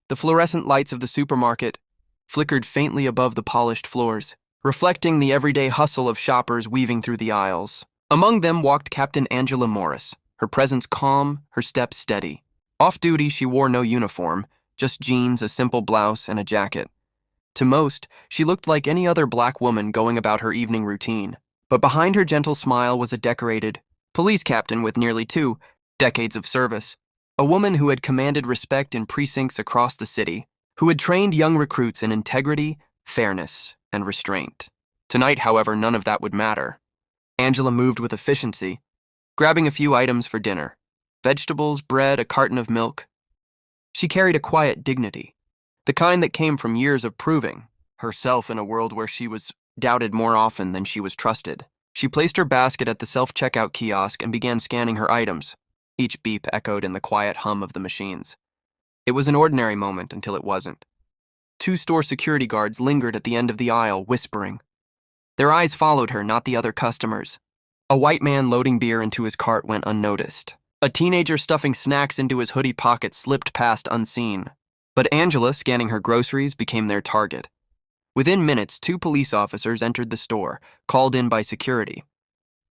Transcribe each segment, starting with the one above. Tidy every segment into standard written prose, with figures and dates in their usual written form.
The fluorescent lights of the supermarket flickered faintly above the polished floors, reflecting the everyday hustle of shoppers weaving through the aisles. Among them walked Captain Angela Morris, her presence calm, her steps steady. Off-duty, she wore no uniform, just jeans, a simple blouse, and a jacket. To most, she looked like any other black woman going about her evening routine. But behind her gentle smile was a decorated police captain with nearly 2 decades of service, a woman who had commanded respect in precincts across the city, who had trained young recruits in integrity, fairness, and restraint. Tonight, however, none of that would matter. Angela moved with efficiency, grabbing a few items for dinner: vegetables, bread, a carton of milk. She carried a quiet dignity, the kind that came from years of proving herself in a world where she was doubted more often than she was trusted. She placed her basket at the self-checkout kiosk and began scanning her items. Each beep echoed in the quiet hum of the machines. It was an ordinary moment until it wasn't. 2 store security guards lingered at the end of the aisle, whispering. Their eyes followed her, not the other customers. A white man loading beer into his cart went unnoticed. A teenager stuffing snacks into his hoodie pocket slipped past unseen. But Angela, scanning her groceries, became their target. Within minutes, 2 police officers entered the store, called in by security.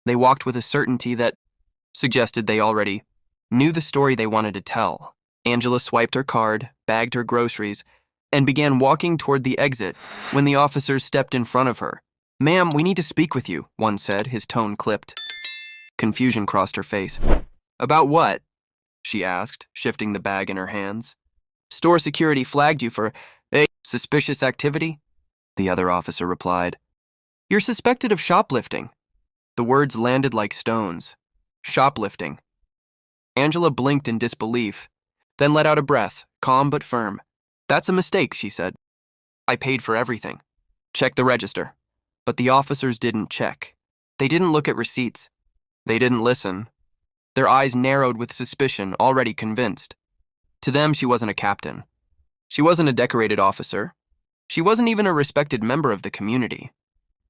They walked with a certainty that suggested they already knew the story they wanted to tell. Angela swiped her card, bagged her groceries, and began walking toward the exit when the officers stepped in front of her. "Ma'am, we need to speak with you," one said, his tone clipped. Confusion crossed her face. "About what?" she asked, shifting the bag in her hands. "Store security flagged you for suspicious activity," the other officer replied. "You're suspected of shoplifting." The words landed like stones. Shoplifting. Angela blinked in disbelief, then let out a breath, calm but firm. "That's a mistake," she said. "I paid for everything. Check the register." But the officers didn't check. They didn't look at receipts. They didn't listen. Their eyes narrowed with suspicion, already convinced. To them, she wasn't a captain. She wasn't a decorated officer. She wasn't even a respected member of the community.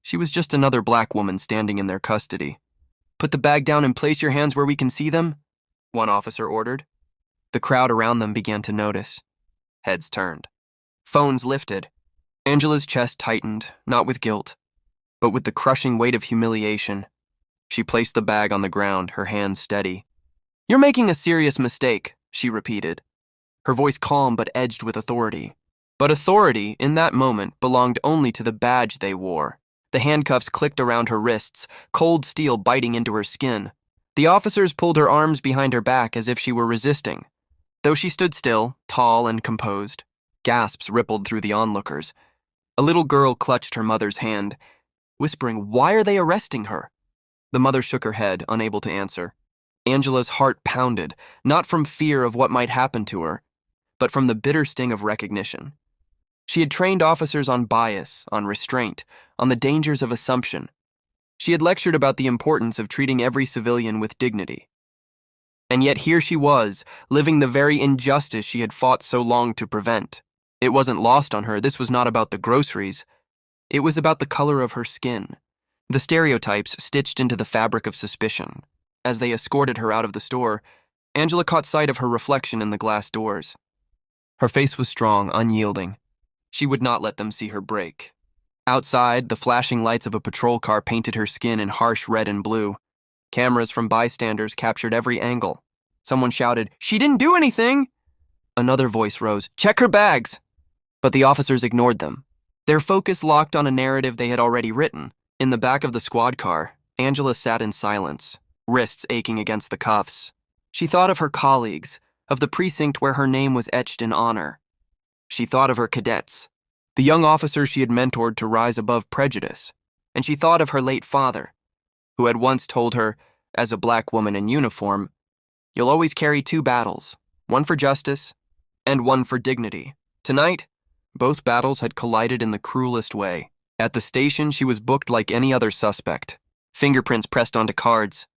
She was just another black woman standing in their custody. "Put the bag down and place your hands where we can see them," one officer ordered. The crowd around them began to notice. Heads turned. Phones lifted. Angela's chest tightened, not with guilt, but with the crushing weight of humiliation. She placed the bag on the ground, her hands steady. "You're making a serious mistake," she repeated, her voice calm but edged with authority. But authority, in that moment, belonged only to the badge they wore. The handcuffs clicked around her wrists, cold steel biting into her skin. The officers pulled her arms behind her back as if she were resisting. Though she stood still, tall and composed, gasps rippled through the onlookers. A little girl clutched her mother's hand, whispering, "Why are they arresting her?" The mother shook her head, unable to answer. Angela's heart pounded, not from fear of what might happen to her, but from the bitter sting of recognition. She had trained officers on bias, on restraint, on the dangers of assumption. She had lectured about the importance of treating every civilian with dignity. And yet here she was, living the very injustice she had fought so long to prevent. It wasn't lost on her. This was not about the groceries. It was about the color of her skin, the stereotypes stitched into the fabric of suspicion. As they escorted her out of the store, Angela caught sight of her reflection in the glass doors. Her face was strong, unyielding. She would not let them see her break. Outside, the flashing lights of a patrol car painted her skin in harsh red and blue. Cameras from bystanders captured every angle. Someone shouted, "She didn't do anything!" Another voice rose, "Check her bags!" But the officers ignored them. Their focus locked on a narrative they had already written. In the back of the squad car, Angela sat in silence, wrists aching against the cuffs. She thought of her colleagues, of the precinct where her name was etched in honor. She thought of her cadets, the young officers she had mentored to rise above prejudice. And she thought of her late father, who had once told her, as a black woman in uniform, "You'll always carry 2 battles, one for justice and one for dignity." Tonight, both battles had collided in the cruelest way. At the station, she was booked like any other suspect. Fingerprints pressed onto cards.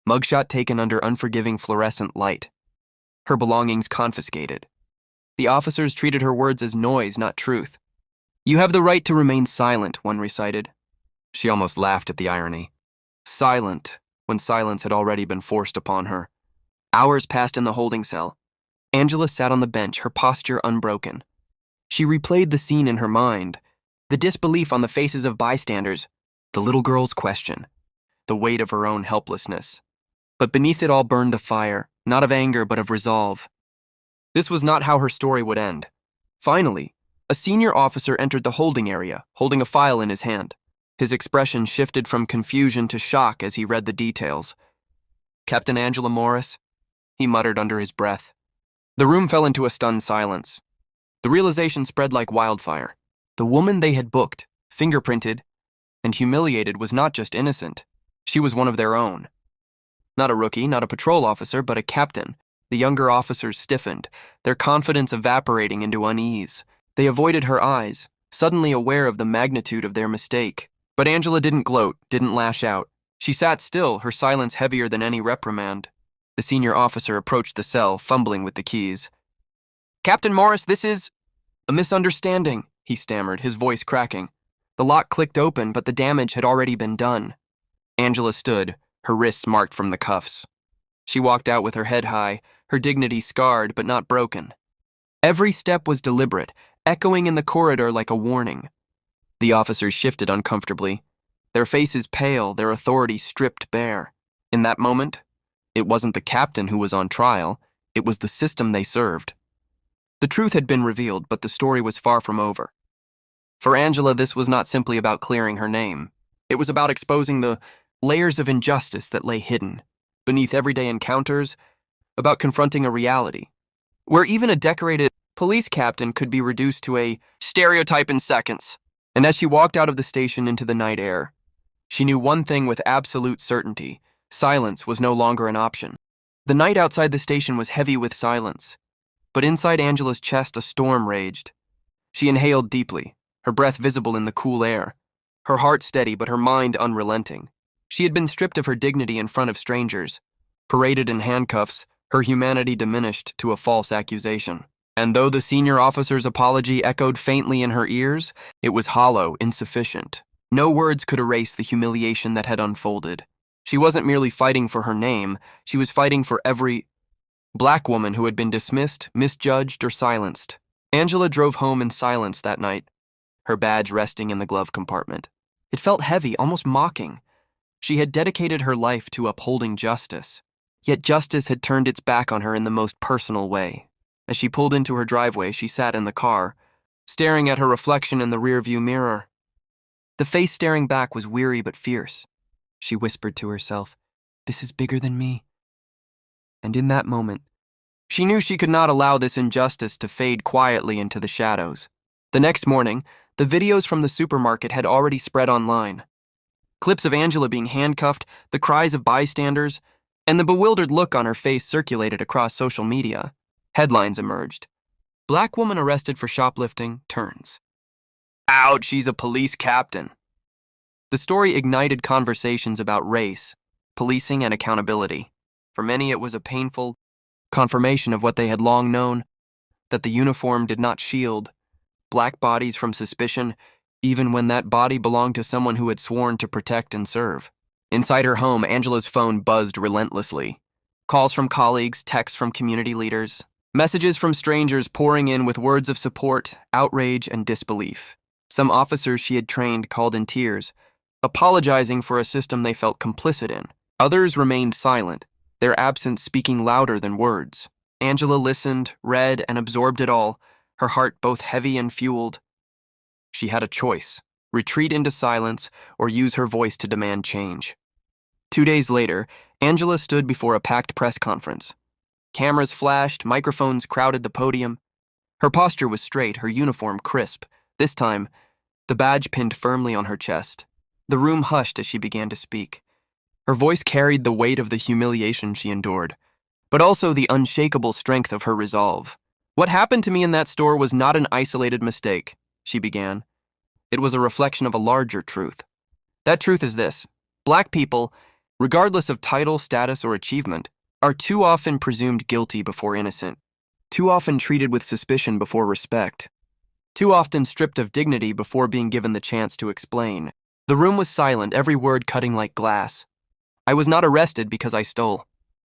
Mugshot taken under unforgiving fluorescent light. Her belongings confiscated. The officers treated her words as noise, not truth. "You have the right to remain silent," one recited. She almost laughed at the irony. Silent, when silence had already been forced upon her. Hours passed in the holding cell. Angela sat on the bench, her posture unbroken. She replayed the scene in her mind, the disbelief on the faces of bystanders, the little girl's question, the weight of her own helplessness. But beneath it all burned a fire, not of anger but of resolve. This was not how her story would end. Finally, a senior officer entered the holding area, holding a file in his hand. His expression shifted from confusion to shock as he read the details. "Captain Angela Morris," he muttered under his breath. The room fell into a stunned silence. The realization spread like wildfire. The woman they had booked, fingerprinted, and humiliated was not just innocent. She was one of their own. Not a rookie, not a patrol officer, but a captain. The younger officers stiffened, their confidence evaporating into unease. They avoided her eyes, suddenly aware of the magnitude of their mistake. But Angela didn't gloat, didn't lash out. She sat still, her silence heavier than any reprimand. The senior officer approached the cell, fumbling with the keys. "Captain Morris, this is a misunderstanding," he stammered, his voice cracking. The lock clicked open, but the damage had already been done. Angela stood, her wrists marked from the cuffs. She walked out with her head high, her dignity scarred but not broken. Every step was deliberate, echoing in the corridor like a warning. The officers shifted uncomfortably, their faces pale, their authority stripped bare. In that moment, it wasn't the captain who was on trial, it was the system they served. The truth had been revealed, but the story was far from over. For Angela, this was not simply about clearing her name. It was about exposing the layers of injustice that lay hidden beneath everyday encounters, about confronting a reality where even a decorated police captain could be reduced to a stereotype in seconds. And as she walked out of the station into the night air, she knew one thing with absolute certainty: silence was no longer an option. The night outside the station was heavy with silence, but inside Angela's chest a storm raged. She inhaled deeply, her breath visible in the cool air, her heart steady but her mind unrelenting. She had been stripped of her dignity in front of strangers, paraded in handcuffs, her humanity diminished to a false accusation. And though the senior officer's apology echoed faintly in her ears, it was hollow, insufficient. No words could erase the humiliation that had unfolded. She wasn't merely fighting for her name, she was fighting for every black woman who had been dismissed, misjudged, or silenced. Angela drove home in silence that night, her badge resting in the glove compartment. It felt heavy, almost mocking. She had dedicated her life to upholding justice, yet justice had turned its back on her in the most personal way. As she pulled into her driveway, she sat in the car, staring at her reflection in the rearview mirror. The face staring back was weary but fierce. She whispered to herself, "This is bigger than me." And in that moment, she knew she could not allow this injustice to fade quietly into the shadows. The next morning, the videos from the supermarket had already spread online. Clips of Angela being handcuffed, the cries of bystanders, and the bewildered look on her face circulated across social media. Headlines emerged. "Black woman arrested for shoplifting, turns. Ouch, she's a police captain." The story ignited conversations about race, policing, and accountability. For many, it was a painful confirmation of what they had long known, that the uniform did not shield black bodies from suspicion, even when that body belonged to someone who had sworn to protect and serve. Inside her home, Angela's phone buzzed relentlessly. Calls from colleagues, texts from community leaders, messages from strangers pouring in with words of support, outrage, and disbelief. Some officers she had trained called in tears, apologizing for a system they felt complicit in. Others remained silent, their absence speaking louder than words. Angela listened, read, and absorbed it all, her heart both heavy and fueled. She had a choice: retreat into silence or use her voice to demand change. 2 days later, Angela stood before a packed press conference. Cameras flashed, microphones crowded the podium. Her posture was straight, her uniform crisp. This time, the badge pinned firmly on her chest. The room hushed as she began to speak. Her voice carried the weight of the humiliation she endured, but also the unshakable strength of her resolve. "What happened to me in that store was not an isolated mistake," she began. "It was a reflection of a larger truth. That truth is this: Black people, regardless of title, status, or achievement, are too often presumed guilty before innocent, too often treated with suspicion before respect, too often stripped of dignity before being given the chance to explain." The room was silent, every word cutting like glass. "I was not arrested because I stole.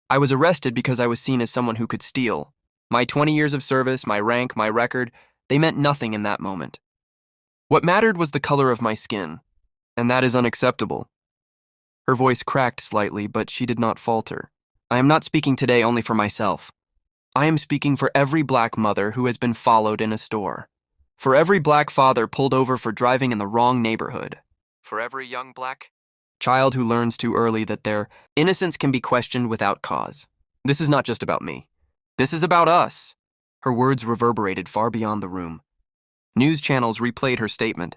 I was arrested because I was seen as someone who could steal. My 20 years of service, my rank, my record, they meant nothing in that moment. What mattered was the color of my skin, and that is unacceptable. Her voice cracked slightly, but she did not falter. I am not speaking today only for myself. I am speaking for every black mother who has been followed in a store. For every black father pulled over for driving in the wrong neighborhood. For every young black child who learns too early that their innocence can be questioned without cause. This is not just about me. This is about us. Her words reverberated far beyond the room. News channels replayed her statement.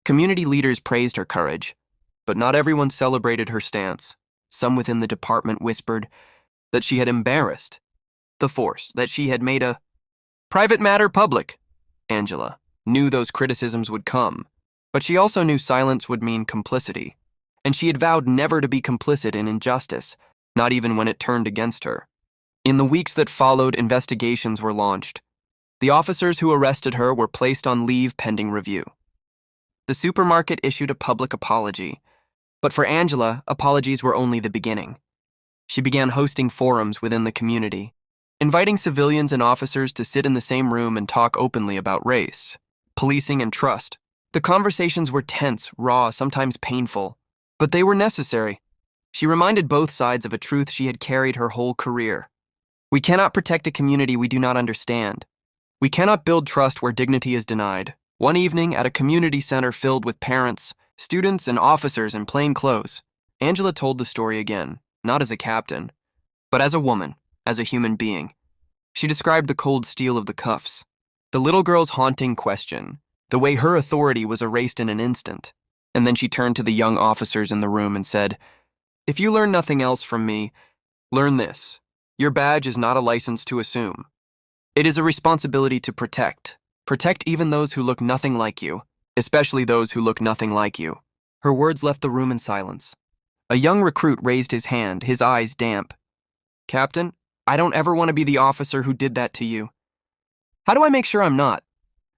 Community leaders praised her courage, but not everyone celebrated her stance. Some within the department whispered that she had embarrassed the force, that she had made a private matter public. Angela knew those criticisms would come, but she also knew silence would mean complicity, and she had vowed never to be complicit in injustice, not even when it turned against her. In the weeks that followed, investigations were launched. The officers who arrested her were placed on leave pending review. The supermarket issued a public apology, but for Angela, apologies were only the beginning. She began hosting forums within the community, inviting civilians and officers to sit in the same room and talk openly about race, policing, and trust. The conversations were tense, raw, sometimes painful, but they were necessary. She reminded both sides of a truth she had carried her whole career. We cannot protect a community we do not understand. We cannot build trust where dignity is denied. One evening, at a community center filled with parents, students, and officers in plain clothes, Angela told the story again, not as a captain, but as a woman, as a human being. She described the cold steel of the cuffs, the little girl's haunting question, the way her authority was erased in an instant. And then she turned to the young officers in the room and said, "If you learn nothing else from me, learn this. Your badge is not a license to assume. It is a responsibility to protect. Protect even those who look nothing like you, especially those who look nothing like you." Her words left the room in silence. A young recruit raised his hand, his eyes damp. "Captain, I don't ever want to be the officer who did that to you." "How do I make sure I'm not?"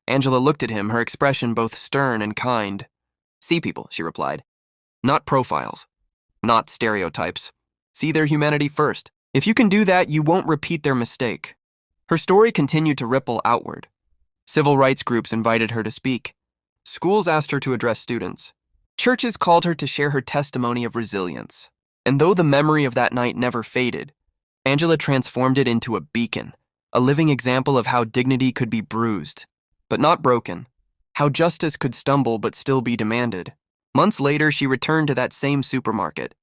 Angela looked at him, her expression both stern and kind. "See people," she replied. "Not profiles. Not stereotypes. See their humanity first. If you can do that, you won't repeat their mistake." Her story continued to ripple outward. Civil rights groups invited her to speak. Schools asked her to address students. Churches called her to share her testimony of resilience. And though the memory of that night never faded, Angela transformed it into a beacon, a living example of how dignity could be bruised, but not broken, how justice could stumble but still be demanded. Months later, she returned to that same supermarket.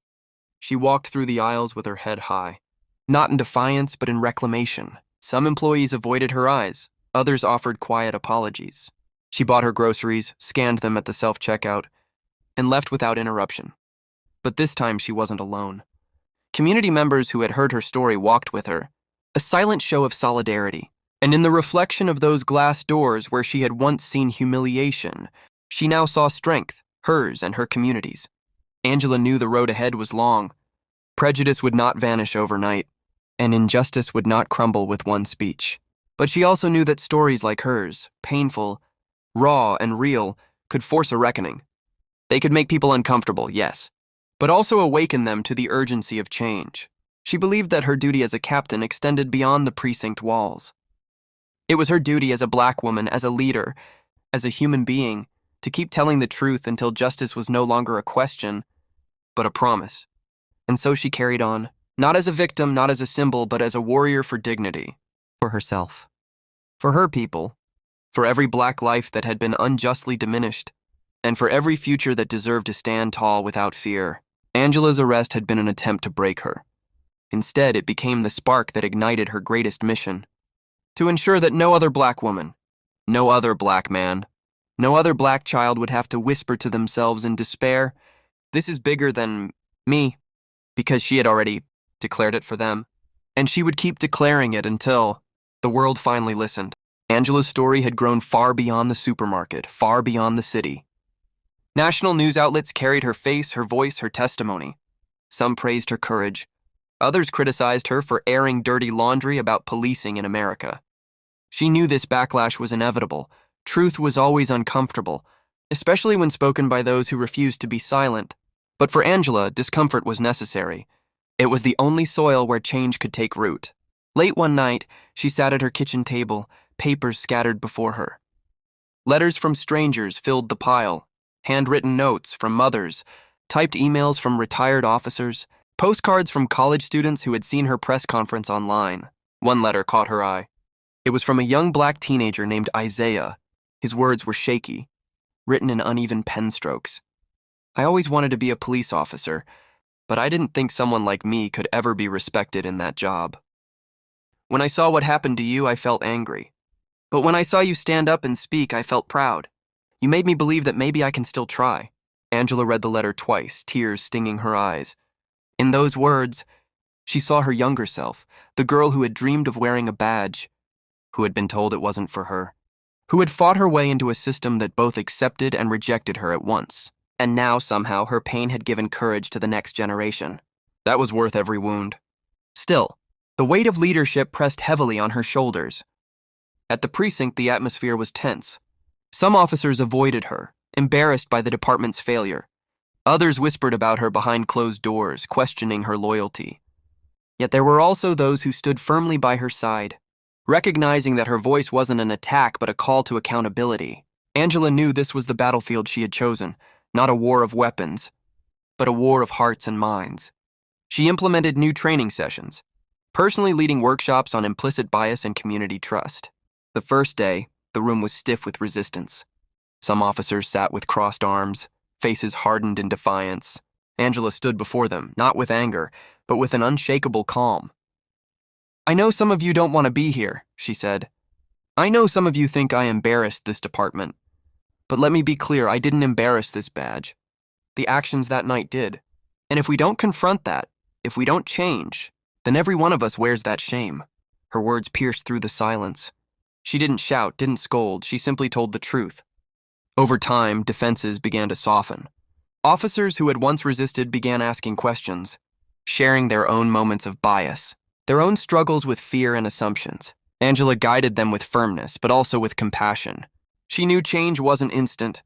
She walked through the aisles with her head high, not in defiance but in reclamation. Some employees avoided her eyes, others offered quiet apologies. She bought her groceries, scanned them at the self-checkout, and left without interruption. But this time she wasn't alone. Community members who had heard her story walked with her, a silent show of solidarity. And in the reflection of those glass doors where she had once seen humiliation, she now saw strength, hers and her community's. Angela knew the road ahead was long. Prejudice would not vanish overnight, and injustice would not crumble with one speech. But she also knew that stories like hers, painful, raw, and real, could force a reckoning. They could make people uncomfortable, yes, but also awaken them to the urgency of change. She believed that her duty as a captain extended beyond the precinct walls. It was her duty as a black woman, as a leader, as a human being, to keep telling the truth until justice was no longer a question, but a promise. And so she carried on, not as a victim, not as a symbol, but as a warrior for dignity, for herself, for her people, for every black life that had been unjustly diminished, and for every future that deserved to stand tall without fear. Angela's arrest had been an attempt to break her. Instead, it became the spark that ignited her greatest mission, to ensure that no other black woman, no other black man, no other black child would have to whisper to themselves in despair, "This is bigger than me," because she had already declared it for them, and she would keep declaring it until the world finally listened. Angela's story had grown far beyond the supermarket, far beyond the city. National news outlets carried her face, her voice, her testimony. Some praised her courage. Others criticized her for airing dirty laundry about policing in America. She knew this backlash was inevitable. Truth was always uncomfortable, especially when spoken by those who refused to be silent. But for Angela, discomfort was necessary. It was the only soil where change could take root. Late one night, she sat at her kitchen table, papers scattered before her. Letters from strangers filled the pile, handwritten notes from mothers, typed emails from retired officers, postcards from college students who had seen her press conference online. One letter caught her eye. It was from a young black teenager named Isaiah. His words were shaky, written in uneven pen strokes. I always wanted to be a police officer, but I didn't think someone like me could ever be respected in that job. When I saw what happened to you, I felt angry. But when I saw you stand up and speak, I felt proud. You made me believe that maybe I can still try. Angela read the letter twice, tears stinging her eyes. In those words, she saw her younger self, the girl who had dreamed of wearing a badge, who had been told it wasn't for her, who had fought her way into a system that both accepted and rejected her at once. And now, somehow, her pain had given courage to the next generation. That was worth every wound. Still, the weight of leadership pressed heavily on her shoulders. At the precinct, the atmosphere was tense. Some officers avoided her, embarrassed by the department's failure. Others whispered about her behind closed doors, questioning her loyalty. Yet there were also those who stood firmly by her side, recognizing that her voice wasn't an attack but a call to accountability. Angela knew this was the battlefield she had chosen, not a war of weapons, but a war of hearts and minds. She implemented new training sessions, personally leading workshops on implicit bias and community trust. The first day, the room was stiff with resistance. Some officers sat with crossed arms, faces hardened in defiance. Angela stood before them, not with anger, but with an unshakable calm. "I know some of you don't want to be here," she said. "I know some of you think I embarrassed this department. But let me be clear, I didn't embarrass this badge. The actions that night did. And if we don't confront that, if we don't change, then every one of us wears that shame." Her words pierced through the silence. She didn't shout, didn't scold, she simply told the truth. Over time, defenses began to soften. Officers who had once resisted began asking questions, sharing their own moments of bias, their own struggles with fear and assumptions. Angela guided them with firmness, but also with compassion. She knew change wasn't instant.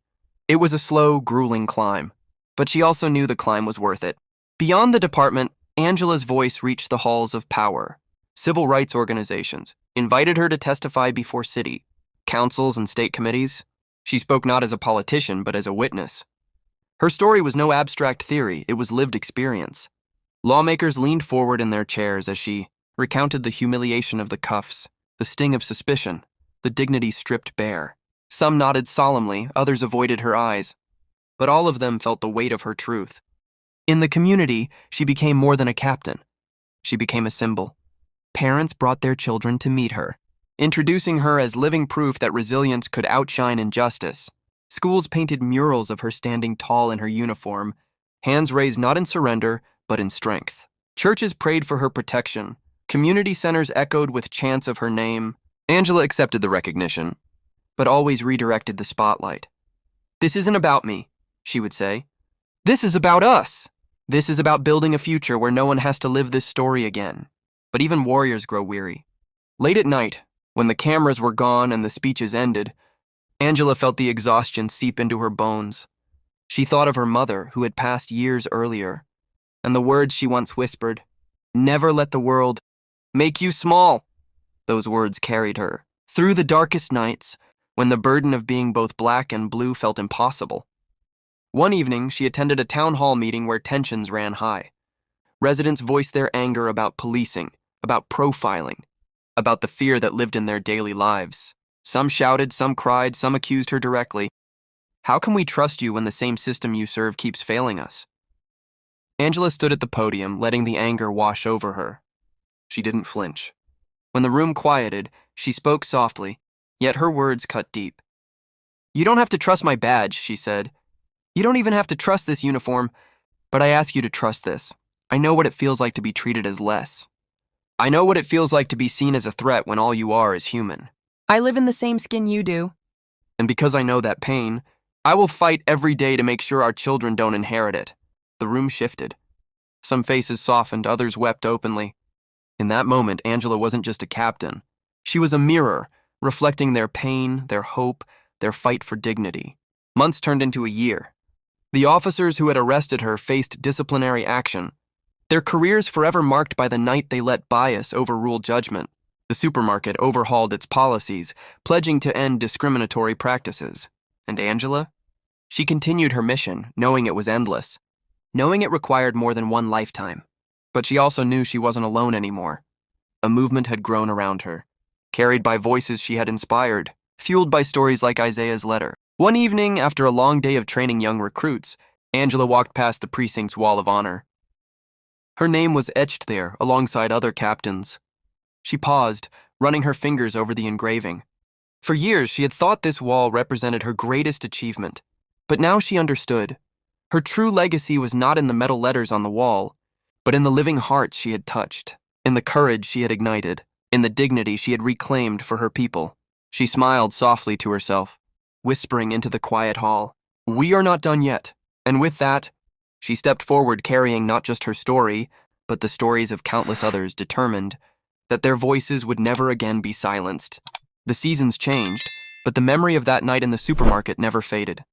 It was a slow, grueling climb, but she also knew the climb was worth it. Beyond the department, Angela's voice reached the halls of power. Civil rights organizations invited her to testify before city councils and state committees. She spoke not as a politician, but as a witness. Her story was no abstract theory, it was lived experience. Lawmakers leaned forward in their chairs as she recounted the humiliation of the cuffs, the sting of suspicion, the dignity stripped bare. Some nodded solemnly, others avoided her eyes, but all of them felt the weight of her truth. In the community, she became more than a captain. She became a symbol. Parents brought their children to meet her, introducing her as living proof that resilience could outshine injustice. Schools painted murals of her standing tall in her uniform, hands raised not in surrender, but in strength. Churches prayed for her protection. Community centers echoed with chants of her name. Angela accepted the recognition, but always redirected the spotlight. "This isn't about me," she would say. "This is about us. This is about building a future where no one has to live this story again." But even warriors grow weary. Late at night, when the cameras were gone and the speeches ended, Angela felt the exhaustion seep into her bones. She thought of her mother, who had passed years earlier, and the words she once whispered, "Never let the world make you small." Those words carried her through the darkest nights, when the burden of being both black and blue felt impossible. One evening, she attended a town hall meeting where tensions ran high. Residents voiced their anger about policing, about profiling, about the fear that lived in their daily lives. Some shouted, some cried, some accused her directly. "How can we trust you when the same system you serve keeps failing us?" Angela stood at the podium, letting the anger wash over her. She didn't flinch. When the room quieted, she spoke softly, yet her words cut deep. "You don't have to trust my badge," she said. "You don't even have to trust this uniform, but I ask you to trust this. I know what it feels like to be treated as less. I know what it feels like to be seen as a threat when all you are is human. I live in the same skin you do. And because I know that pain, I will fight every day to make sure our children don't inherit it." The room shifted. Some faces softened, others wept openly. In that moment, Angela wasn't just a captain. She was a mirror, reflecting their pain, their hope, their fight for dignity. Months turned into a year. The officers who had arrested her faced disciplinary action. their careers forever marked by the night they let bias overrule judgment. The supermarket overhauled its policies, pledging to end discriminatory practices. And Angela? She continued her mission, knowing it was endless, knowing it required more than one lifetime. But she also knew she wasn't alone anymore. A movement had grown around her, carried by voices she had inspired, fueled by stories like Isaiah's letter. One evening, after a long day of training young recruits, Angela walked past the precinct's wall of honor. Her name was etched there alongside other captains. She paused, running her fingers over the engraving. For years, she had thought this wall represented her greatest achievement, but now she understood. Her true legacy was not in the metal letters on the wall, but in the living hearts she had touched, in the courage she had ignited, in the dignity she had reclaimed for her people. She smiled softly to herself, whispering into the quiet hall, "We are not done yet." And with that, she stepped forward carrying not just her story, but the stories of countless others determined that their voices would never again be silenced. The seasons changed, but the memory of that night in the supermarket never faded.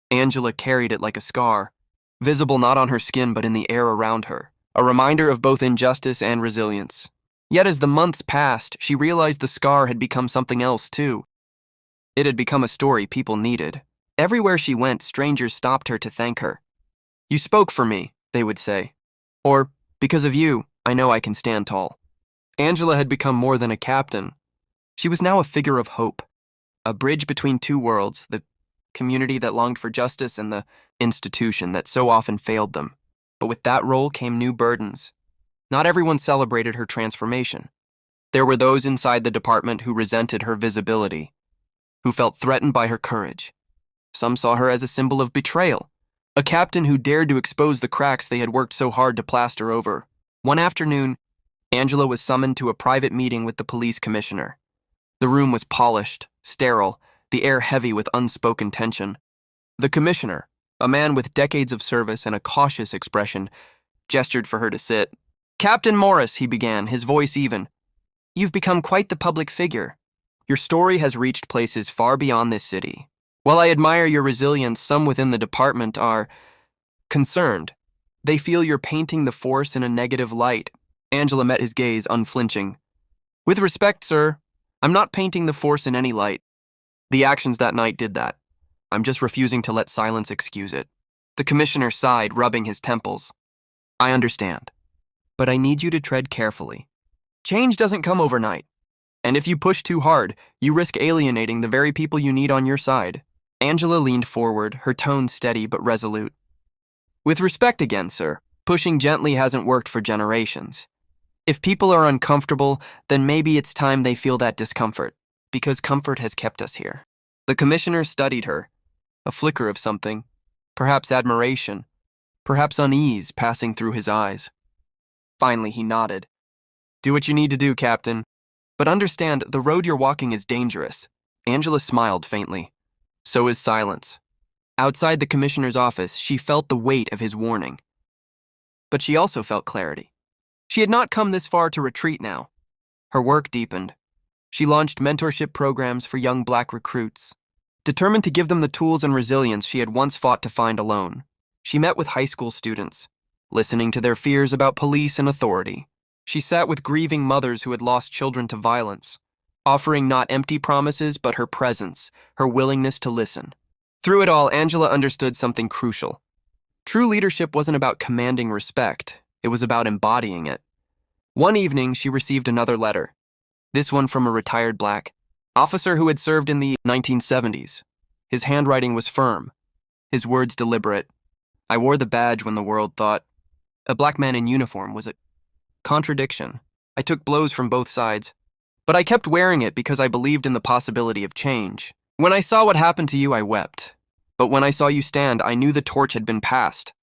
Angela carried it like a scar, visible not on her skin but in the air around her, a reminder of both injustice and resilience. Yet as the months passed, she realized the scar had become something else too. It had become a story people needed. Everywhere she went, strangers stopped her to thank her. "You spoke for me," they would say. Or, "Because of you, I know I can stand tall." Angela had become more than a captain. She was now a figure of hope, a bridge between two worlds, the community that longed for justice and the institution that so often failed them. But with that role came new burdens. Not everyone celebrated her transformation. There were those inside the department who resented her visibility, who felt threatened by her courage. Some saw her as a symbol of betrayal, a captain who dared to expose the cracks they had worked so hard to plaster over. One afternoon, Angela was summoned to a private meeting with the police commissioner. The room was polished, sterile, the air heavy with unspoken tension. The commissioner, a man with decades of service and a cautious expression, gestured for her to sit. "Captain Morris," he began, his voice even, "you've become quite the public figure. Your story has reached places far beyond this city. While I admire your resilience, some within the department are concerned. They feel you're painting the force in a negative light." Angela met his gaze, unflinching. "With respect, sir, I'm not painting the force in any light. The actions that night did that. I'm just refusing to let silence excuse it." The commissioner sighed, rubbing his temples. "I understand, but I need you to tread carefully. Change doesn't come overnight, and if you push too hard, you risk alienating the very people you need on your side." Angela leaned forward, her tone steady but resolute. "With respect again, sir, pushing gently hasn't worked for generations. If people are uncomfortable, then maybe it's time they feel that discomfort, because comfort has kept us here." The commissioner studied her, a flicker of something, perhaps admiration, perhaps unease passing through his eyes. Finally, he nodded. "Do what you need to do, Captain. But understand, the road you're walking is dangerous." Angela smiled faintly. So is silence. Outside the commissioner's office, she felt the weight of his warning. But she also felt clarity. She had not come this far to retreat now. Her work deepened. She launched mentorship programs for young black recruits, determined to give them the tools and resilience she had once fought to find alone. She met with high school students, listening to their fears about police and authority. She sat with grieving mothers who had lost children to violence, offering not empty promises but her presence, her willingness to listen. Through it all, Angela understood something crucial. True leadership wasn't about commanding respect, it was about embodying it. One evening, she received another letter, this one from a retired black officer who had served in the 1970s. His handwriting was firm, his words deliberate. "I wore the badge when the world thought a black man in uniform was a contradiction. I took blows from both sides, but I kept wearing it because I believed in the possibility of change. When I saw what happened to you, I wept. But when I saw you stand, I knew the torch had been passed.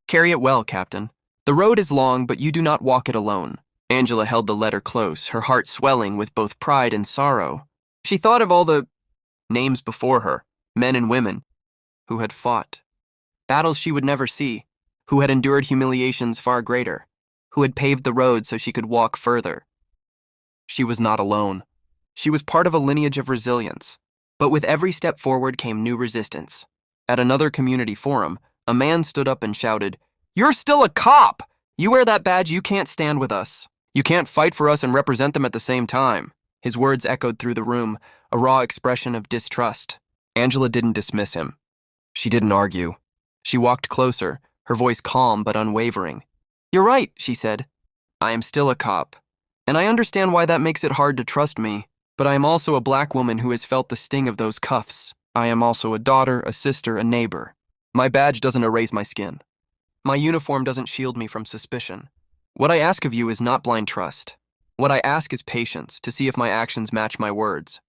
Carry it well, Captain. The road is long, but you do not walk it alone." Angela held the letter close, her heart swelling with both pride and sorrow. She thought of all the names before her, men and women, who had fought battles she would never see, who had endured humiliations far greater, who had paved the road so she could walk further. She was not alone. She was part of a lineage of resilience. But with every step forward came new resistance. At another community forum, a man stood up and shouted, "You're still a cop! You wear that badge, you can't stand with us. You can't fight for us and represent them at the same time. His words echoed through the room, a raw expression of distrust. Angela didn't dismiss him. She didn't argue. She walked closer, her voice calm but unwavering. You're right, she said. I am still a cop. And I understand why that makes it hard to trust me. But I am also a black woman who has felt the sting of those cuffs. I am also a daughter, a sister, a neighbor. My badge doesn't erase my skin. My uniform doesn't shield me from suspicion. What I ask of you is not blind trust. What I ask is patience, to see if my actions match my words.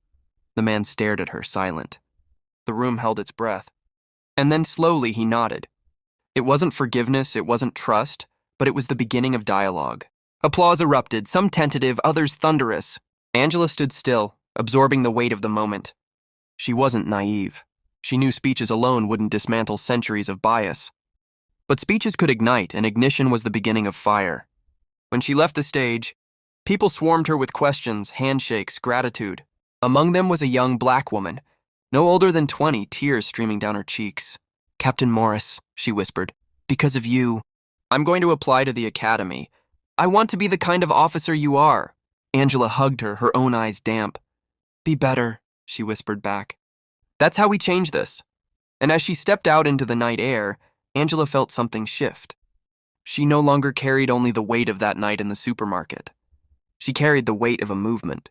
The man stared at her, silent. The room held its breath. And then slowly he nodded. It wasn't forgiveness, it wasn't trust, but it was the beginning of dialogue. Applause erupted, some tentative, others thunderous. Angela stood still, absorbing the weight of the moment. She wasn't naive. She knew speeches alone wouldn't dismantle centuries of bias. But speeches could ignite, and ignition was the beginning of fire. When she left the stage, people swarmed her with questions, handshakes, gratitude. Among them was a young black woman, no older than 20, tears streaming down her cheeks. Captain Morris, she whispered, because of you, I'm going to apply to the academy. I want to be the kind of officer you are. Angela hugged her, her own eyes damp. Be better, she whispered back. That's how we change this. And as she stepped out into the night air, Angela felt something shift. She no longer carried only the weight of that night in the supermarket. She carried the weight of a movement,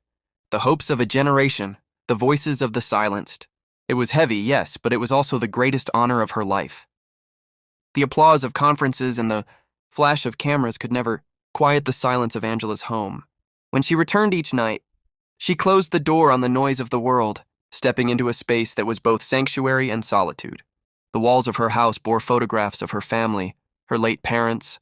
the hopes of a generation, the voices of the silenced. It was heavy, yes, but it was also the greatest honor of her life. The applause of conferences and the flash of cameras could never quiet the silence of Angela's home. When she returned each night, she closed the door on the noise of the world, stepping into a space that was both sanctuary and solitude. The walls of her house bore photographs of her family, her late parents,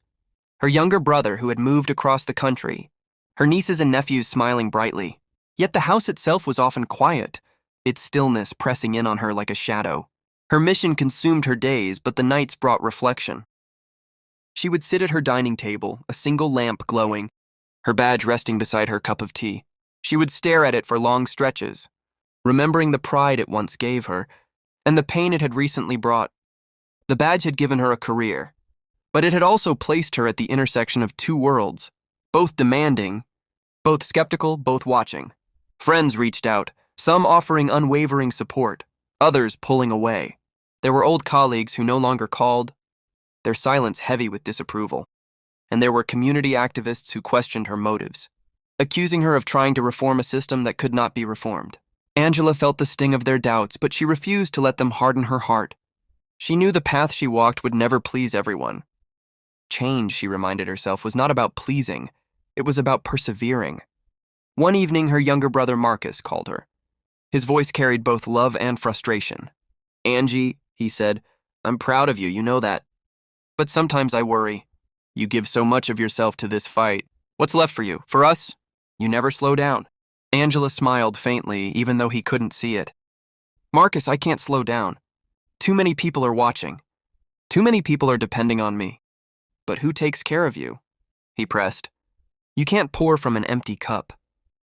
her younger brother who had moved across the country, her nieces and nephews smiling brightly. Yet the house itself was often quiet, its stillness pressing in on her like a shadow. Her mission consumed her days, but the nights brought reflection. She would sit at her dining table, a single lamp glowing, her badge resting beside her cup of tea. She would stare at it for long stretches, remembering the pride it once gave her, and the pain it had recently brought. The badge had given her a career, but it had also placed her at the intersection of two worlds, both demanding, both skeptical, both watching. Friends reached out, some offering unwavering support, others pulling away. There were old colleagues who no longer called, their silence heavy with disapproval. And there were community activists who questioned her motives, accusing her of trying to reform a system that could not be reformed. Angela felt the sting of their doubts, but she refused to let them harden her heart. She knew the path she walked would never please everyone. Change, she reminded herself, was not about pleasing. It was about persevering. One evening, her younger brother Marcus called her. His voice carried both love and frustration. Angie, he said, I'm proud of you, you know that. But sometimes I worry. You give so much of yourself to this fight. What's left for you? For us? You never slow down. Angela smiled faintly, even though he couldn't see it. Marcus, I can't slow down. Too many people are watching. Too many people are depending on me. But who takes care of you? He pressed. You can't pour from an empty cup.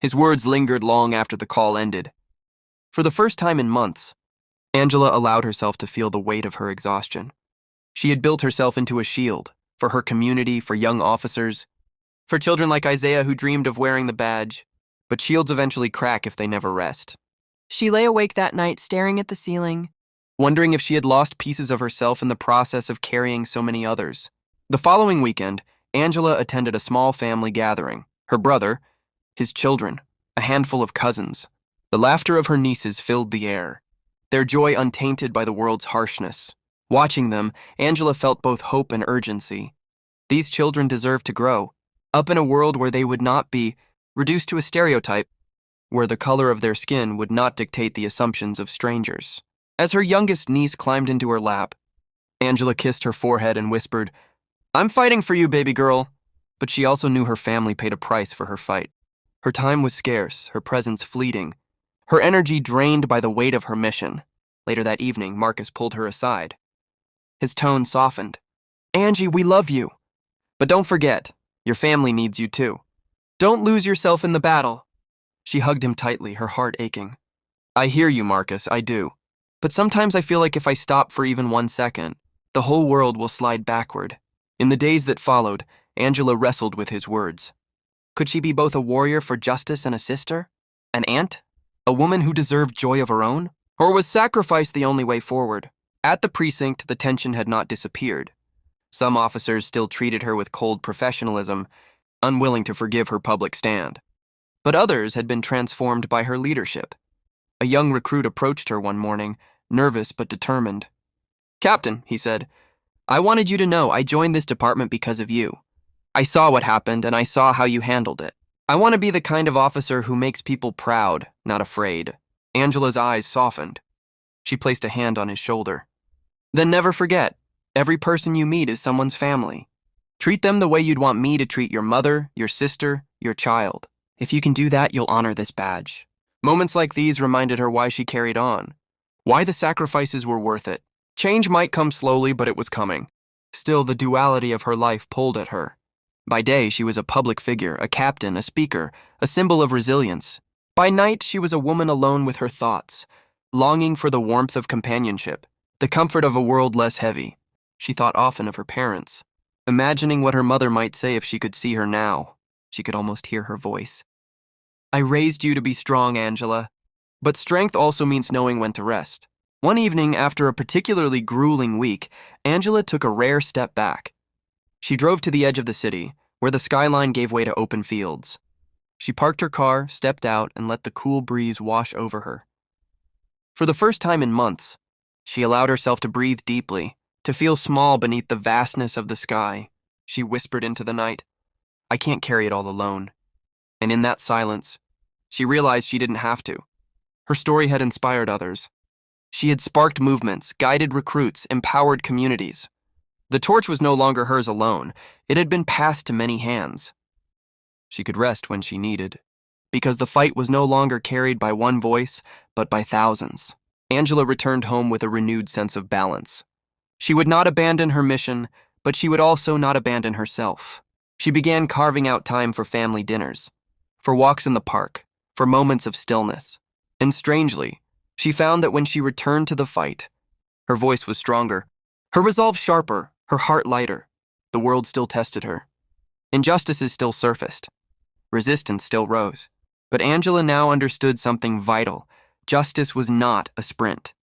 His words lingered long after the call ended. For the first time in months, Angela allowed herself to feel the weight of her exhaustion. She had built herself into a shield, for her community, for young officers, for children like Isaiah who dreamed of wearing the badge. But shields eventually crack if they never rest. She lay awake that night, staring at the ceiling, wondering if she had lost pieces of herself in the process of carrying so many others. The following weekend, Angela attended a small family gathering. Her brother, his children, a handful of cousins. The laughter of her nieces filled the air, their joy untainted by the world's harshness. Watching them, Angela felt both hope and urgency. These children deserved to grow, up in a world where they would not be reduced to a stereotype, where the color of their skin would not dictate the assumptions of strangers. As her youngest niece climbed into her lap, Angela kissed her forehead and whispered, I'm fighting for you, baby girl. But she also knew her family paid a price for her fight. Her time was scarce, her presence fleeting, her energy drained by the weight of her mission. Later that evening, Marcus pulled her aside. His tone softened. Angie, we love you. But don't forget, your family needs you too. Don't lose yourself in the battle. She hugged him tightly, her heart aching. I hear you, Marcus, I do. But sometimes I feel like if I stop for even 1 second, the whole world will slide backward. In the days that followed, Angela wrestled with his words. Could she be both a warrior for justice and a sister? An aunt? A woman who deserved joy of her own? Or was sacrifice the only way forward? At the precinct, the tension had not disappeared. Some officers still treated her with cold professionalism, unwilling to forgive her public stand. But others had been transformed by her leadership. A young recruit approached her one morning, nervous but determined. "Captain," he said, "I wanted you to know I joined this department because of you. I saw what happened, and I saw how you handled it. I want to be the kind of officer who makes people proud, not afraid." Angela's eyes softened. She placed a hand on his shoulder. "Then never forget, every person you meet is someone's family. Treat them the way you'd want me to treat your mother, your sister, your child. If you can do that, you'll honor this badge." Moments like these reminded her why she carried on, why the sacrifices were worth it. Change might come slowly, but it was coming. Still, the duality of her life pulled at her. By day, she was a public figure, a captain, a speaker, a symbol of resilience. By night, she was a woman alone with her thoughts, longing for the warmth of companionship, the comfort of a world less heavy. She thought often of her parents, imagining what her mother might say if she could see her now. She could almost hear her voice. "I raised you to be strong, Angela. But strength also means knowing when to rest." One evening, after a particularly grueling week, Angela took a rare step back. She drove to the edge of the city, where the skyline gave way to open fields. She parked her car, stepped out, and let the cool breeze wash over her. For the first time in months, she allowed herself to breathe deeply, to feel small beneath the vastness of the sky. She whispered into the night, "I can't carry it all alone." And in that silence, she realized she didn't have to. Her story had inspired others. She had sparked movements, guided recruits, empowered communities. The torch was no longer hers alone. It had been passed to many hands. She could rest when she needed, because the fight was no longer carried by one voice, but by thousands. Angela returned home with a renewed sense of balance. She would not abandon her mission, but she would also not abandon herself. She began carving out time for family dinners, for walks in the park, for moments of stillness. And strangely, she found that when she returned to the fight, her voice was stronger, her resolve sharper, her heart lighter. The world still tested her. Injustices still surfaced. Resistance still rose. But Angela now understood something vital. Justice was not a sprint.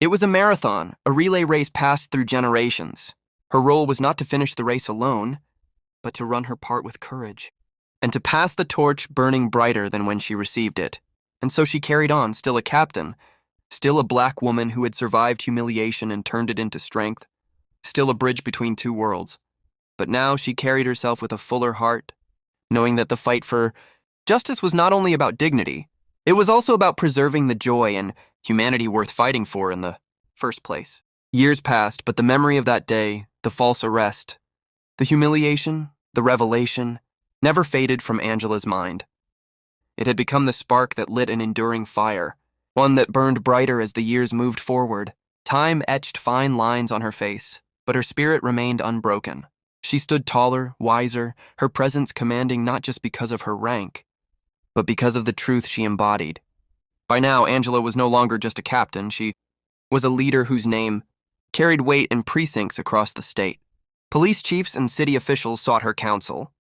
It was a marathon, a relay race passed through generations. Her role was not to finish the race alone, but to run her part with courage, and to pass the torch burning brighter than when she received it. And so she carried on, still a captain, still a black woman who had survived humiliation and turned it into strength, still a bridge between two worlds. But now she carried herself with a fuller heart, knowing that the fight for justice was not only about dignity, it was also about preserving the joy and humanity worth fighting for in the first place. Years passed, but the memory of that day, the false arrest, the humiliation, the revelation, never faded from Angela's mind. It had become the spark that lit an enduring fire, one that burned brighter as the years moved forward. Time etched fine lines on her face, but her spirit remained unbroken. She stood taller, wiser, her presence commanding not just because of her rank, but because of the truth she embodied. By now, Angela was no longer just a captain. She was a leader whose name carried weight in precincts across the state. Police chiefs and city officials sought her counsel.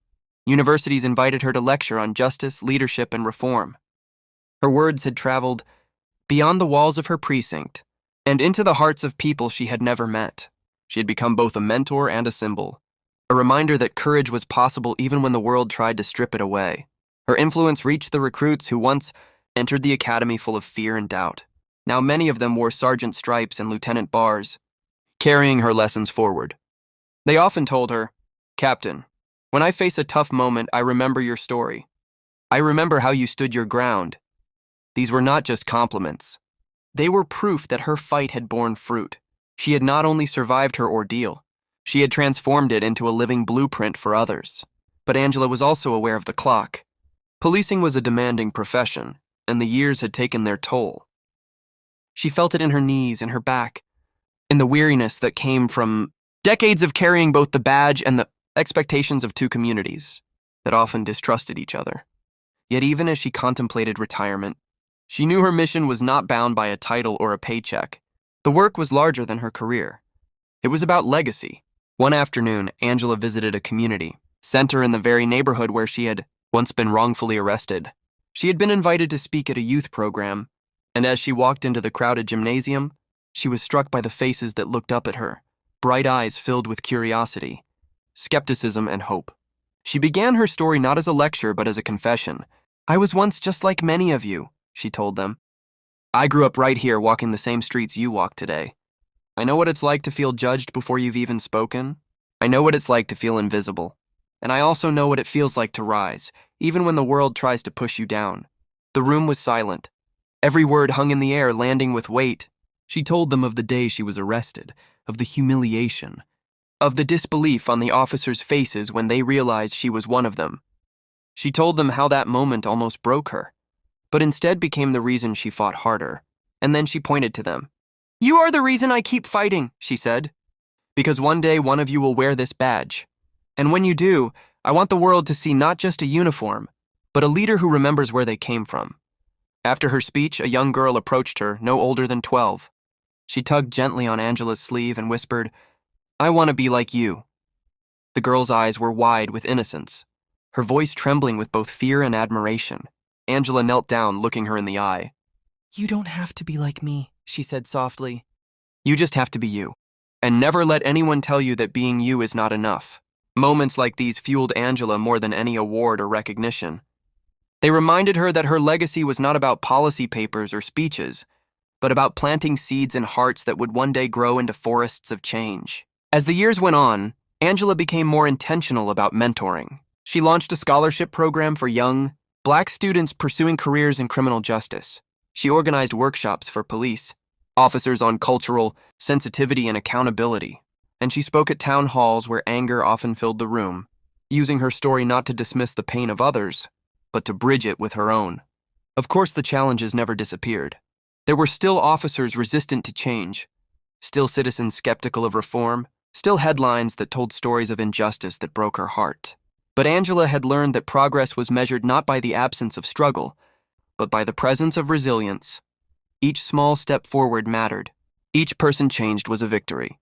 Universities invited her to lecture on justice, leadership, and reform. Her words had traveled beyond the walls of her precinct and into the hearts of people she had never met. She had become both a mentor and a symbol, a reminder that courage was possible even when the world tried to strip it away. Her influence reached the recruits who once entered the academy full of fear and doubt. Now many of them wore sergeant stripes and lieutenant bars, carrying her lessons forward. They often told her, "Captain, when I face a tough moment, I remember your story. I remember how you stood your ground." These were not just compliments. They were proof that her fight had borne fruit. She had not only survived her ordeal, she had transformed it into a living blueprint for others. But Angela was also aware of the clock. Policing was a demanding profession, and the years had taken their toll. She felt it in her knees, in her back, in the weariness that came from decades of carrying both the badge and the expectations of two communities that often distrusted each other. Yet even as she contemplated retirement, she knew her mission was not bound by a title or a paycheck. The work was larger than her career. It was about legacy. One afternoon, Angela visited a community, center in the very neighborhood where she had once been wrongfully arrested. She had been invited to speak at a youth program, and as she walked into the crowded gymnasium, she was struck by the faces that looked up at her, bright eyes filled with curiosity, skepticism, and hope. She began her story not as a lecture but as a confession. "I was once just like many of you," she told them. "I grew up right here walking the same streets you walk today. I know what it's like to feel judged before you've even spoken. I know what it's like to feel invisible. And I also know what it feels like to rise, even when the world tries to push you down." The room was silent. Every word hung in the air, landing with weight. She told them of the day she was arrested, of the humiliation, of the disbelief on the officers' faces when they realized she was one of them. She told them how that moment almost broke her, but instead became the reason she fought harder. And then she pointed to them. "You are the reason I keep fighting," she said, "because one day one of you will wear this badge. And when you do, I want the world to see not just a uniform, but a leader who remembers where they came from." After her speech, a young girl approached her, no older than 12. She tugged gently on Angela's sleeve and whispered, "I want to be like you." The girl's eyes were wide with innocence, her voice trembling with both fear and admiration. Angela knelt down, looking her in the eye. "You don't have to be like me," she said softly. "You just have to be you. And never let anyone tell you that being you is not enough." Moments like these fueled Angela more than any award or recognition. They reminded her that her legacy was not about policy papers or speeches, but about planting seeds in hearts that would one day grow into forests of change. As the years went on, Angela became more intentional about mentoring. She launched a scholarship program for young, Black students pursuing careers in criminal justice. She organized workshops for police officers on cultural sensitivity and accountability, and she spoke at town halls where anger often filled the room, using her story not to dismiss the pain of others, but to bridge it with her own. Of course, the challenges never disappeared. There were still officers resistant to change, still citizens skeptical of reform, still headlines that told stories of injustice that broke her heart. But Angela had learned that progress was measured not by the absence of struggle, but by the presence of resilience. Each small step forward mattered. Each person changed was a victory.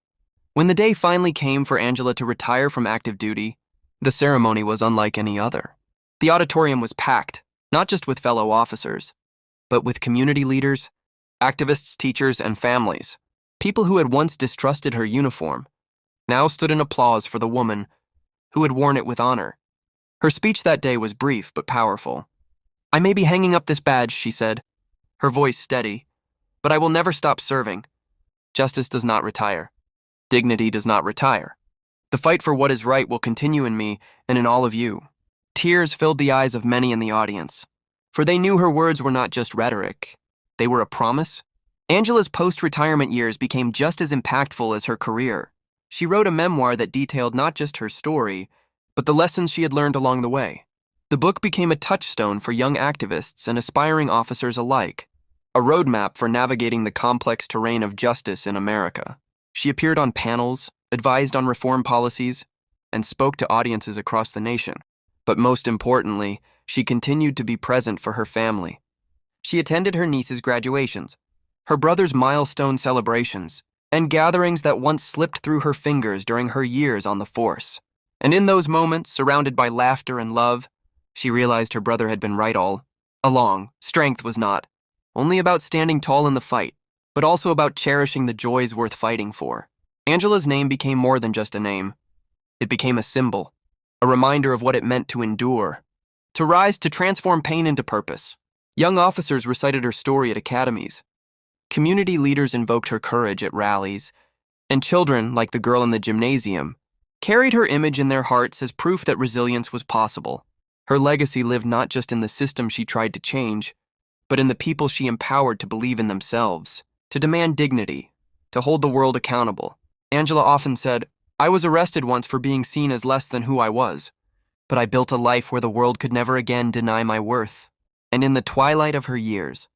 When the day finally came for Angela to retire from active duty, the ceremony was unlike any other. The auditorium was packed, not just with fellow officers, but with community leaders, activists, teachers, and families. People who had once distrusted her uniform now stood in applause for the woman who had worn it with honor. Her speech that day was brief but powerful. "I may be hanging up this badge," she said, her voice steady, "but I will never stop serving. Justice does not retire. Dignity does not retire. The fight for what is right will continue in me and in all of you." Tears filled the eyes of many in the audience, for they knew her words were not just rhetoric. They were a promise. Angela's post-retirement years became just as impactful as her career. She wrote a memoir that detailed not just her story, but the lessons she had learned along the way. The book became a touchstone for young activists and aspiring officers alike, a roadmap for navigating the complex terrain of justice in America. She appeared on panels, advised on reform policies, and spoke to audiences across the nation. But most importantly, she continued to be present for her family. She attended her niece's graduations, her brother's milestone celebrations, and gatherings that once slipped through her fingers during her years on the force. And in those moments, surrounded by laughter and love, she realized her brother had been right all along. Strength was not only about standing tall in the fight, but also about cherishing the joys worth fighting for. Angela's name became more than just a name. It became a symbol, a reminder of what it meant to endure, to rise, to transform pain into purpose. Young officers recited her story at academies. Community leaders invoked her courage at rallies, and children, like the girl in the gymnasium, carried her image in their hearts as proof that resilience was possible. Her legacy lived not just in the system she tried to change, but in the people she empowered to believe in themselves, to demand dignity, to hold the world accountable. Angela often said, "I was arrested once for being seen as less than who I was, but I built a life where the world could never again deny my worth." And in the twilight of her years,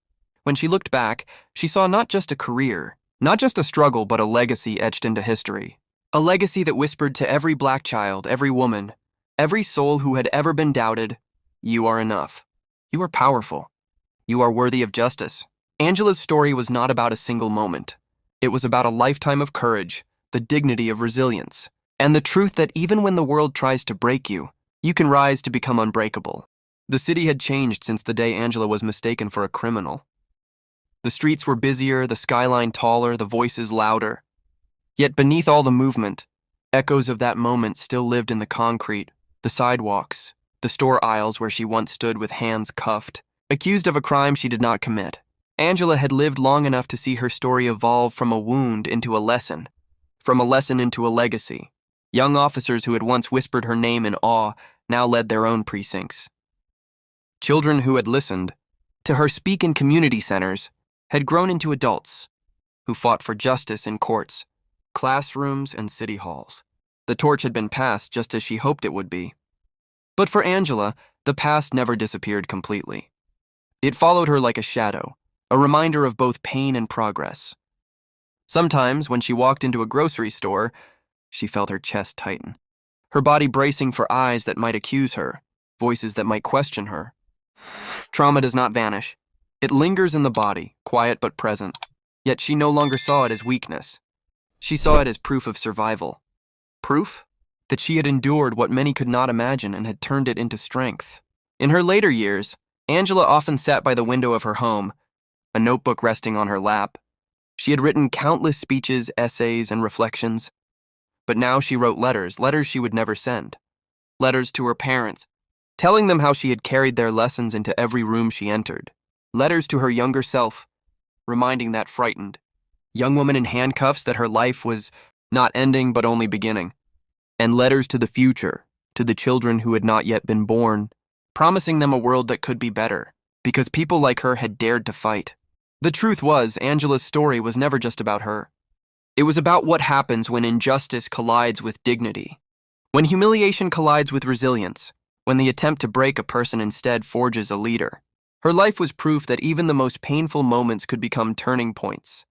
when she looked back, she saw not just a career, not just a struggle, but a legacy etched into history. A legacy that whispered to every Black child, every woman, every soul who had ever been doubted, "You are enough. You are powerful. You are worthy of justice." Angela's story was not about a single moment. It was about a lifetime of courage, the dignity of resilience, and the truth that even when the world tries to break you, You can rise to become unbreakable. The city had changed since the day Angela was mistaken for a criminal. The streets were busier, the skyline taller, the voices louder. Yet beneath all the movement, echoes of that moment still lived in the concrete, the sidewalks, the store aisles where she once stood with hands cuffed, accused of a crime she did not commit. Angela had lived long enough to see her story evolve from a wound into a lesson, from a lesson into a legacy. Young officers who had once whispered her name in awe now led their own precincts. Children who had listened to her speak in community centers had grown into adults who fought for justice in courts, classrooms, and city halls. The torch had been passed just as she hoped it would be. But for Angela, the past never disappeared completely. It followed her like a shadow, a reminder of both pain and progress. Sometimes, when she walked into a grocery store, she felt her chest tighten, her body bracing for eyes that might accuse her, voices that might question her. Trauma does not vanish. It lingers in the body, quiet but present. Yet she no longer saw it as weakness. She saw it as proof of survival. Proof that she had endured what many could not imagine and had turned it into strength. In her later years, Angela often sat by the window of her home, a notebook resting on her lap. She had written countless speeches, essays, and reflections. But now she wrote letters she would never send. Letters to her parents, telling them how she had carried their lessons into every room she entered. Letters to her younger self, reminding that frightened young woman in handcuffs that her life was not ending but only beginning. And letters to the future, to the children who had not yet been born, promising them a world that could be better, because people like her had dared to fight. The truth was, Angela's story was never just about her. It was about what happens when injustice collides with dignity, when humiliation collides with resilience, when the attempt to break a person instead forges a leader. Her life was proof that even the most painful moments could become turning points,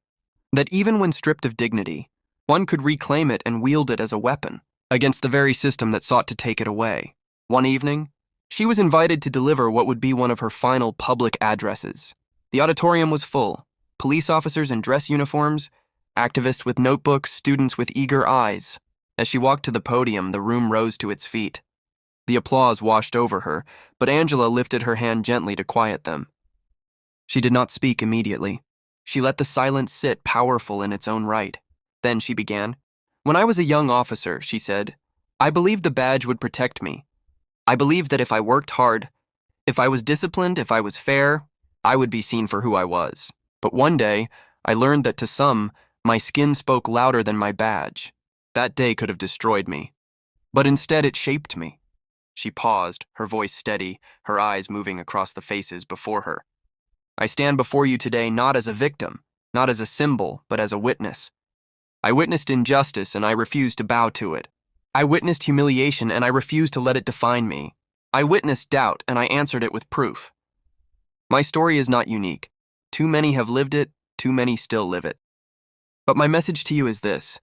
that even when stripped of dignity, one could reclaim it and wield it as a weapon against the very system that sought to take it away. One evening, she was invited to deliver what would be one of her final public addresses. The auditorium was full, police officers in dress uniforms, activists with notebooks, students with eager eyes. As she walked to the podium, the room rose to its feet. The applause washed over her, but Angela lifted her hand gently to quiet them. She did not speak immediately. She let the silence sit powerful in its own right. Then she began. "When I was a young officer," she said, "I believed the badge would protect me. I believed that if I worked hard, if I was disciplined, if I was fair, I would be seen for who I was. But one day, I learned that to some, my skin spoke louder than my badge. That day could have destroyed me. But instead it shaped me." She paused, her voice steady, her eyes moving across the faces before her. "I stand before you today not as a victim, not as a symbol, but as a witness. I witnessed injustice and I refused to bow to it. I witnessed humiliation and I refused to let it define me. I witnessed doubt and I answered it with proof. My story is not unique. Too many have lived it, too many still live it. But my message to you is this.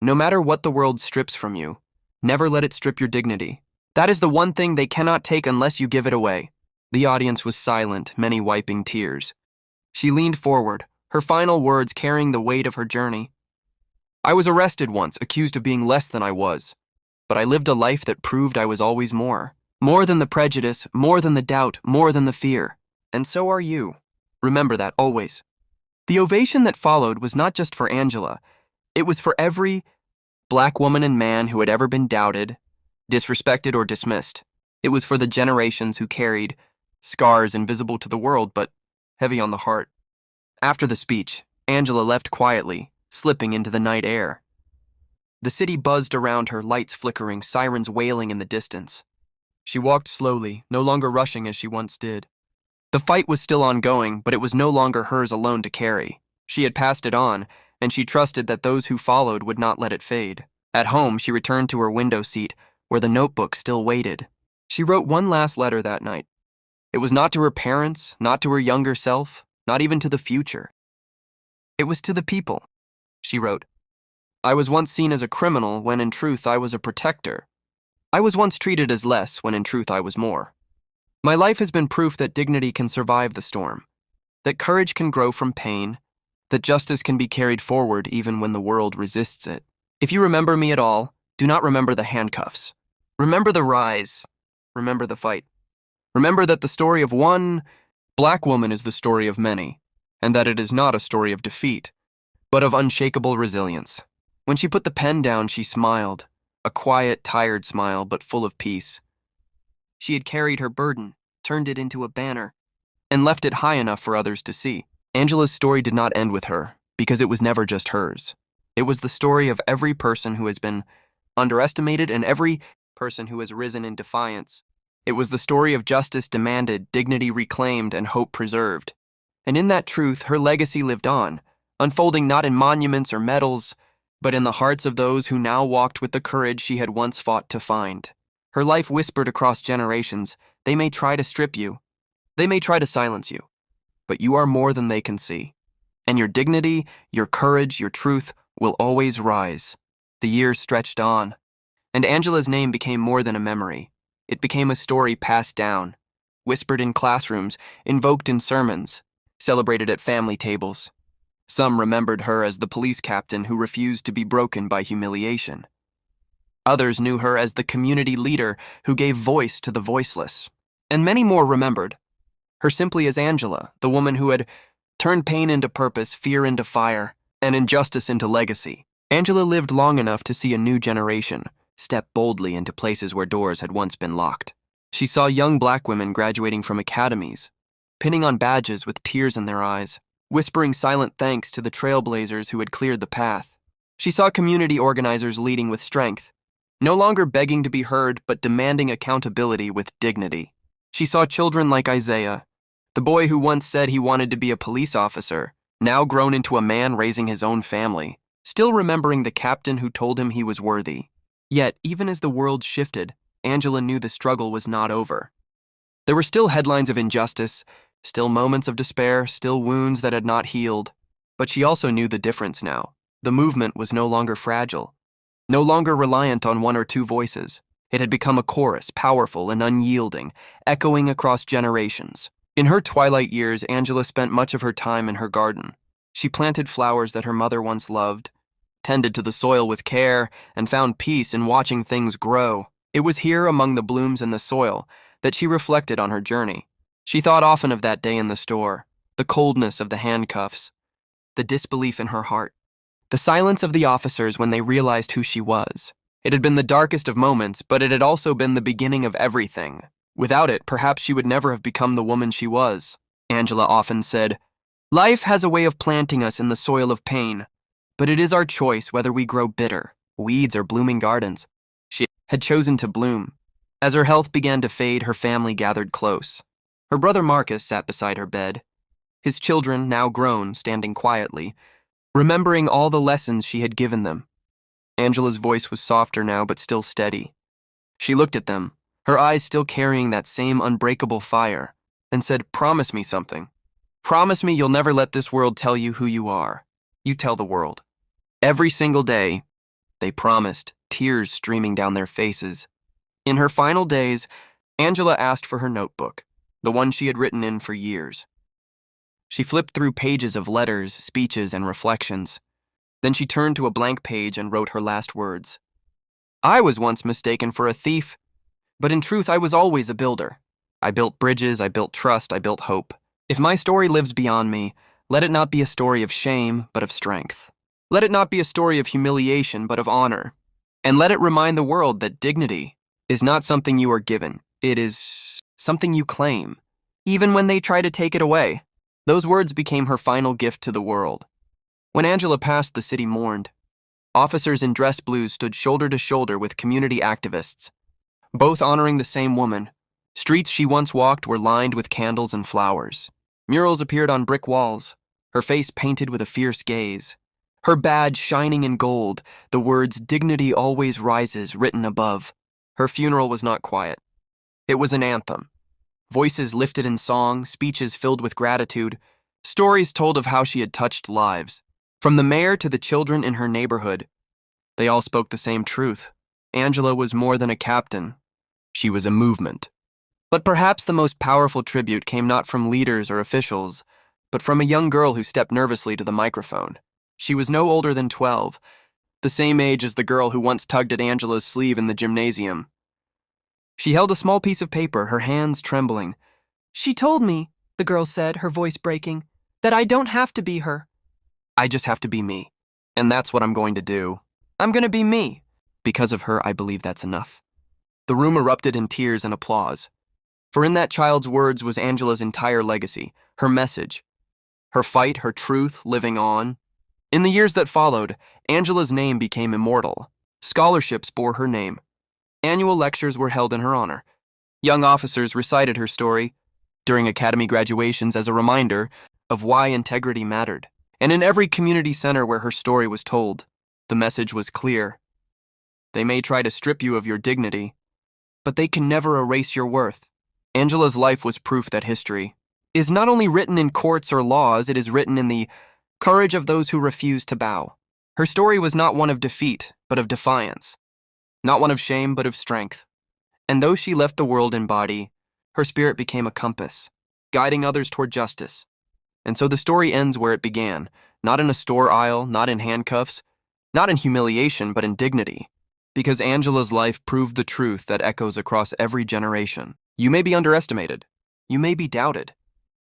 No matter what the world strips from you, never let it strip your dignity. That is the one thing they cannot take unless you give it away." The audience was silent, many wiping tears. She leaned forward, her final words carrying the weight of her journey. "I was arrested once, accused of being less than I was. But I lived a life that proved I was always more. More than the prejudice, more than the doubt, more than the fear. And so are you. Remember that always." The ovation that followed was not just for Angela. It was for every Black woman and man who had ever been doubted, disrespected, or dismissed. It was for the generations who carried scars invisible to the world but heavy on the heart. After the speech, Angela left quietly, slipping into the night air. The city buzzed around her, lights flickering, sirens wailing in the distance. She walked slowly, no longer rushing as she once did. The fight was still ongoing, but it was no longer hers alone to carry. She had passed it on, and she trusted that those who followed would not let it fade. At home, she returned to her window seat, where the notebook still waited. She wrote one last letter that night. It was not to her parents, not to her younger self, not even to the future. It was to the people. She wrote, "I was once seen as a criminal when in truth I was a protector. I was once treated as less when in truth I was more. My life has been proof that dignity can survive the storm, that courage can grow from pain, that justice can be carried forward even when the world resists it. If you remember me at all, do not remember the handcuffs. Remember the rise, remember the fight. Remember that the story of one black woman is the story of many, and that it is not a story of defeat, but of unshakable resilience. When she put the pen down, she smiled, a quiet, tired smile, but full of peace. She had carried her burden, turned it into a banner, and left it high enough for others to see. Angela's story did not end with her, because it was never just hers. It was the story of every person who has been underestimated and every person who has risen in defiance. It was the story of justice demanded, dignity reclaimed, and hope preserved. And in that truth, her legacy lived on, unfolding not in monuments or medals, but in the hearts of those who now walked with the courage she had once fought to find. Her life whispered across generations, "They may try to strip you. They may try to silence you, but you are more than they can see. And your dignity, your courage, your truth will always rise." The years stretched on, and Angela's name became more than a memory. It became a story passed down, whispered in classrooms, invoked in sermons, celebrated at family tables. Some remembered her as the police captain who refused to be broken by humiliation. Others knew her as the community leader who gave voice to the voiceless. And many more remembered her simply as Angela, the woman who had turned pain into purpose, fear into fire, and injustice into legacy. Angela lived long enough to see a new generation step boldly into places where doors had once been locked. She saw young black women graduating from academies, pinning on badges with tears in their eyes, whispering silent thanks to the trailblazers who had cleared the path. She saw community organizers leading with strength, no longer begging to be heard, but demanding accountability with dignity. She saw children like Isaiah, the boy who once said he wanted to be a police officer, now grown into a man raising his own family, still remembering the captain who told him he was worthy. Yet, even as the world shifted, Angela knew the struggle was not over. There were still headlines of injustice, still moments of despair, still wounds that had not healed. But she also knew the difference now. The movement was no longer fragile, no longer reliant on one or two voices. It had become a chorus, powerful and unyielding, echoing across generations. In her twilight years, Angela spent much of her time in her garden. She planted flowers that her mother once loved, tended to the soil with care, and found peace in watching things grow. It was here, among the blooms and the soil, that she reflected on her journey. She thought often of that day in the store, the coldness of the handcuffs, the disbelief in her heart, the silence of the officers when they realized who she was. It had been the darkest of moments, but it had also been the beginning of everything. Without it, perhaps she would never have become the woman she was. Angela often said, "Life has a way of planting us in the soil of pain, but it is our choice whether we grow bitter, weeds, or blooming gardens." She had chosen to bloom. As her health began to fade, her family gathered close. Her brother Marcus sat beside her bed, his children, now grown, standing quietly, remembering all the lessons she had given them. Angela's voice was softer now, but still steady. She looked at them, her eyes still carrying that same unbreakable fire, and said, "Promise me something. Promise me you'll never let this world tell you who you are. You tell the world." Every single day, they promised, tears streaming down their faces. In her final days, Angela asked for her notebook, the one she had written in for years. She flipped through pages of letters, speeches, and reflections. Then she turned to a blank page and wrote her last words. "I was once mistaken for a thief, but in truth I was always a builder. I built bridges, I built trust, I built hope. If my story lives beyond me, let it not be a story of shame, but of strength. Let it not be a story of humiliation, but of honor. And let it remind the world that dignity is not something you are given. It is something you claim, even when they try to take it away." Those words became her final gift to the world. When Angela passed, the city mourned. Officers in dress blues stood shoulder to shoulder with community activists, both honoring the same woman. Streets she once walked were lined with candles and flowers. Murals appeared on brick walls, her face painted with a fierce gaze. Her badge shining in gold, the words "Dignity always rises" written above. Her funeral was not quiet. It was an anthem. Voices lifted in song, speeches filled with gratitude, stories told of how she had touched lives. From the mayor to the children in her neighborhood, they all spoke the same truth. Angela was more than a captain. She was a movement. But perhaps the most powerful tribute came not from leaders or officials, but from a young girl who stepped nervously to the microphone. She was no older than 12, the same age as the girl who once tugged at Angela's sleeve in the gymnasium. She held a small piece of paper, her hands trembling. She told me, the girl said, her voice breaking, that I don't have to be her. I just have to be me. And that's what I'm going to do. I'm going to be me. Because of her, I believe that's enough. The room erupted in tears and applause. For in that child's words was Angela's entire legacy, her message, her fight, her truth living on. In the years that followed, Angela's name became immortal. Scholarships bore her name. Annual lectures were held in her honor. Young officers recited her story during academy graduations as a reminder of why integrity mattered. And in every community center where her story was told, the message was clear. They may try to strip you of your dignity, but they can never erase your worth. Angela's life was proof that history is not only written in courts or laws, it is written in the courage of those who refuse to bow. Her story was not one of defeat, but of defiance. Not one of shame, but of strength. And though she left the world in body, her spirit became a compass, guiding others toward justice. And so the story ends where it began, not in a store aisle, not in handcuffs, not in humiliation, but in dignity. Because Angela's life proved the truth that echoes across every generation. You may be underestimated. You may be doubted.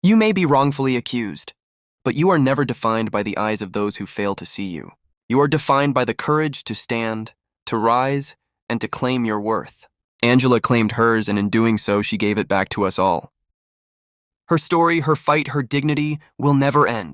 You may be wrongfully accused. But you are never defined by the eyes of those who fail to see you. You are defined by the courage to stand, to rise, and to claim your worth. Angela claimed hers, and in doing so, she gave it back to us all. Her story, her fight, her dignity will never end.